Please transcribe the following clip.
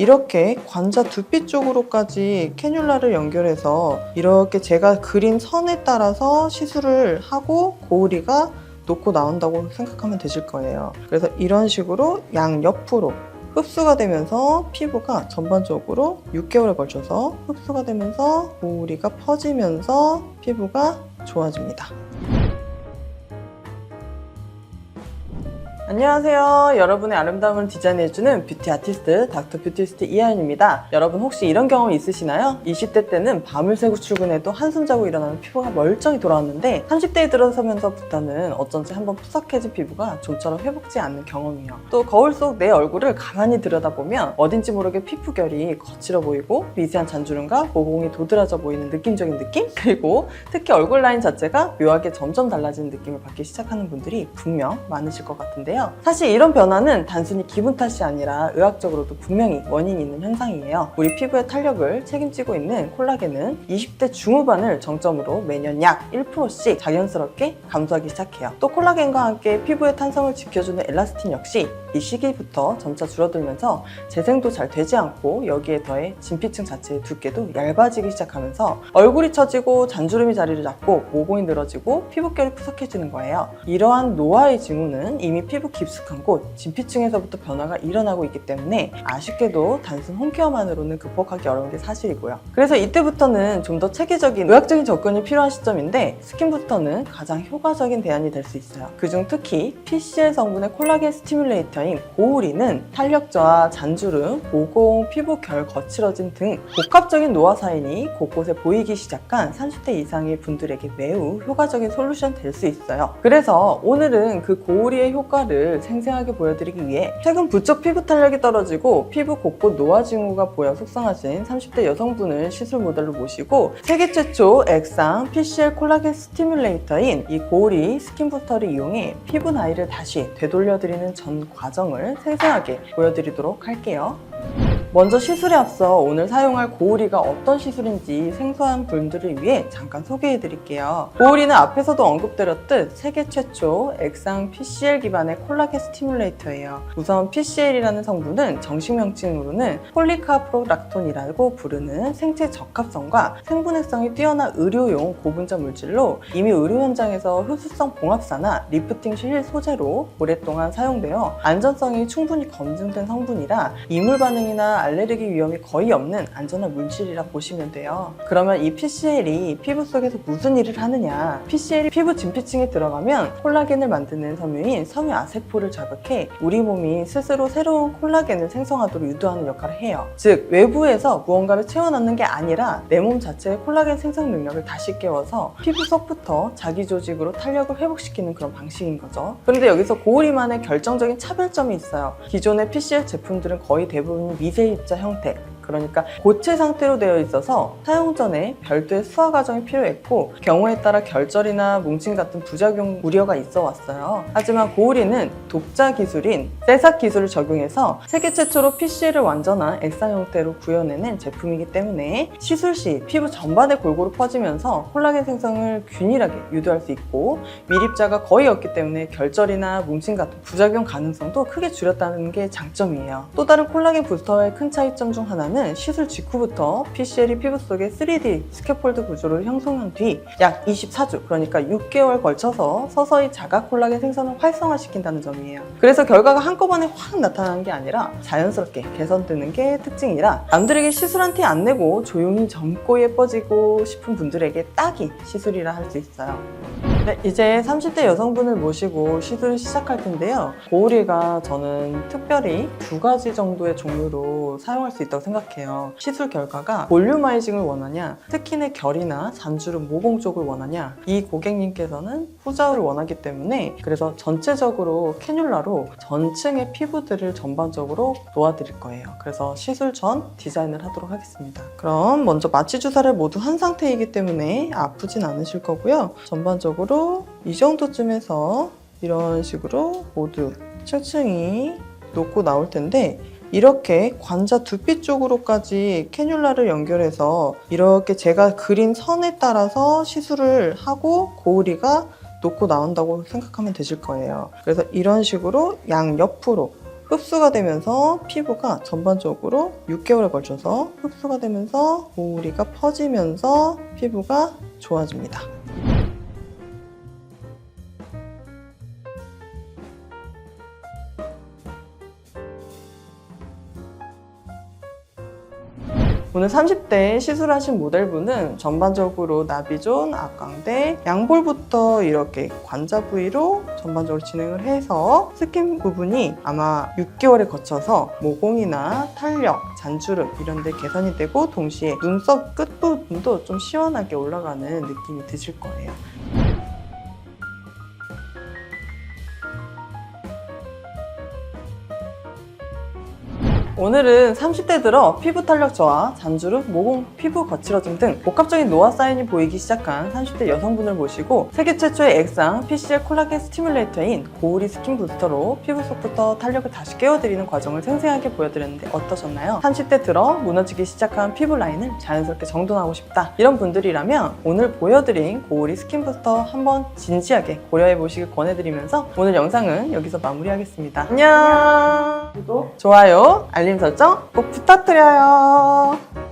이렇게 관자 두피 쪽으로까지 캐뉼라를 연결해서 이렇게 제가 그린 선에 따라서 시술을 하고 고우리가 놓고 나온다고 생각하면 되실 거예요. 그래서 이런 식으로 양옆으로 흡수가 되면서 피부가 전반적으로 6개월에 걸쳐서 흡수가 되면서 고우리가 퍼지면서 피부가 좋아집니다. 안녕하세요. 여러분의 아름다움을 디자인해주는 뷰티 아티스트 닥터 뷰티스트 이하연입니다. 여러분 혹시 이런 경험 있으시나요? 20대 때는 밤을 새고 출근해도 한숨 자고 일어나면 피부가 멀쩡히 돌아왔는데 30대에 들어서면서부터는 어쩐지 한번 푸석해진 피부가 좀처럼 회복지 않는 경험이요. 또 거울 속 내 얼굴을 가만히 들여다보면 어딘지 모르게 피부결이 거칠어 보이고 미세한 잔주름과 모공이 도드라져 보이는 느낌적인 느낌? 그리고 특히 얼굴 라인 자체가 묘하게 점점 달라지는 느낌을 받기 시작하는 분들이 분명 많으실 것 같은데요. 사실 이런 변화는 단순히 기분 탓이 아니라 의학적으로도 분명히 원인이 있는 현상이에요. 우리 피부의 탄력을 책임지고 있는 콜라겐은 20대 중후반을 정점으로 매년 약 1%씩 자연스럽게 감소하기 시작해요. 또 콜라겐과 함께 피부의 탄성을 지켜주는 엘라스틴 역시 이 시기부터 점차 줄어들면서 재생도 잘 되지 않고 여기에 더해 진피층 자체의 두께도 얇아지기 시작하면서 얼굴이 처지고 잔주름이 자리를 잡고 모공이 늘어지고 피부결이 푸석해지는 거예요. 이러한 노화의 징후는 이미 피부 깊숙한 곳 진피층에서부터 변화가 일어나고 있기 때문에 아쉽게도 단순 홈케어만으로는 극복하기 어려운 게 사실이고요. 그래서 이때부터는 좀 더 체계적인 의학적인 접근이 필요한 시점인데 스킨부터는 가장 효과적인 대안이 될 수 있어요. 그중 특히 PCL 성분의 콜라겐 스티뮬레이터인 고우리는 탄력 저하, 잔주름, 모공, 피부결 거칠어짐 등 복합적인 노화 사인이 곳곳에 보이기 시작한 30대 이상의 분들에게 매우 효과적인 솔루션 될 수 있어요. 그래서 오늘은 그 고우리의 효과를 생생하게 보여드리기 위해 최근 부쩍 피부 탄력이 떨어지고 피부 곳곳 노화 징후가 보여 속상하신 30대 여성분을 시술 모델로 모시고 세계 최초 액상 PCL 콜라겐 스티뮬레이터인 이 고우리 스킨부스터를 이용해 피부 나이를 다시 되돌려드리는 전 과정을 생생하게 보여드리도록 할게요. 먼저 시술에 앞서 오늘 사용할 고우리가 어떤 시술인지 생소한 분들을 위해 잠깐 소개해 드릴게요. 고우리는 앞에서도 언급드렸듯 세계 최초 액상 PCL 기반의 콜라겐 스티뮬레이터예요. 우선 PCL이라는 성분은 정식 명칭으로는 폴리카프로락톤이라고 부르는 생체 적합성과 생분해성이 뛰어난 의료용 고분자 물질로 이미 의료 현장에서 흡수성 봉합사나 리프팅 실 소재로 오랫동안 사용되어 안전성이 충분히 검증된 성분이라 이물 반응이나 알레르기 위험이 거의 없는 안전한 물질이라 보시면 돼요. 그러면 이 PCL이 피부 속에서 무슨 일을 하느냐? PCL이 피부 진피층에 들어가면 콜라겐을 만드는 섬유인 섬유아세포를 자극해 우리 몸이 스스로 새로운 콜라겐을 생성하도록 유도하는 역할을 해요. 즉 외부에서 무언가를 채워넣는 게 아니라 내 몸 자체의 콜라겐 생성 능력을 다시 깨워서 피부 속부터 자기 조직으로 탄력을 회복시키는 그런 방식인 거죠. 그런데 여기서 고우리만의 결정적인 차별점이 있어요. 기존의 PCL 제품들은 거의 대부분 미세 입자 형태, 그러니까 고체 상태로 되어 있어서 사용 전에 별도의 수화 과정이 필요했고 경우에 따라 결절이나 뭉침 같은 부작용 우려가 있어 왔어요. 하지만 고우리는 독자 기술인 세삭 기술을 적용해서 세계 최초로 PCL을 완전한 액상 형태로 구현해낸 제품이기 때문에 시술 시 피부 전반에 골고루 퍼지면서 콜라겐 생성을 균일하게 유도할 수 있고 밀입자가 거의 없기 때문에 결절이나 뭉침 같은 부작용 가능성도 크게 줄였다는 게 장점이에요. 또 다른 콜라겐 부스터의 큰 차이점 중 하나는 시술 직후부터 PCL이 피부 속에 3D 스캐폴드 구조를 형성한 뒤 약 24주, 그러니까 6개월 걸쳐서 서서히 자가 콜라겐 생성을 활성화시킨다는 점이에요. 그래서 결과가 한꺼번에 확 나타나는 게 아니라 자연스럽게 개선되는 게 특징이라 남들에게 시술한 티 안 내고 조용히 젊고 예뻐지고 싶은 분들에게 딱이 시술이라 할 수 있어요. 네, 이제 30대 여성분을 모시고 시술을 시작할 텐데요. 고우리가 저는 특별히 2가지 정도의 종류로 사용할 수 있다고 생각해요. 시술 결과가 볼륨아이징을 원하냐, 특히 내 결이나 잔주름, 모공 쪽을 원하냐, 이 고객님께서는 후자를 원하기 때문에 그래서 전체적으로 캐뉼라로 전층의 피부들을 전반적으로 놓아드릴 거예요. 그래서 시술 전 디자인을 하도록 하겠습니다. 그럼 먼저 마취 주사를 모두 한 상태이기 때문에 아프진 않으실 거고요. 전반적으로 이 정도쯤에서 이런 식으로 모두 층층이 놓고 나올 텐데 이렇게 관자 두피 쪽으로까지 캐뉼라를 연결해서 이렇게 제가 그린 선에 따라서 시술을 하고 고우리가 놓고 나온다고 생각하면 되실 거예요. 그래서 이런 식으로 양옆으로 흡수가 되면서 피부가 전반적으로 6개월에 걸쳐서 흡수가 되면서 고우리가 퍼지면서 피부가 좋아집니다. 오늘 30대 시술하신 모델분은 전반적으로 나비존, 악광대, 양볼부터 이렇게 관자 부위로 전반적으로 진행을 해서 스킨 부분이 아마 6개월에 거쳐서 모공이나 탄력, 잔주름 이런 데 개선이 되고 동시에 눈썹 끝부분도 좀 시원하게 올라가는 느낌이 드실 거예요. 오늘은 30대 들어 피부 탄력 저하, 잔주름, 모공, 피부 거칠어짐 등 복합적인 노화 사인이 보이기 시작한 30대 여성분을 모시고 세계 최초의 액상 PCL 콜라겐 스티뮬레이터인 고우리 스킨 부스터로 피부 속부터 탄력을 다시 깨워드리는 과정을 생생하게 보여드렸는데 어떠셨나요? 30대 들어 무너지기 시작한 피부 라인을 자연스럽게 정돈하고 싶다 이런 분들이라면 오늘 보여드린 고우리 스킨 부스터 한번 진지하게 고려해보시길 권해드리면서 오늘 영상은 여기서 마무리하겠습니다. 안녕! 구독, 좋아요, 알림 설정 꼭 부탁드려요.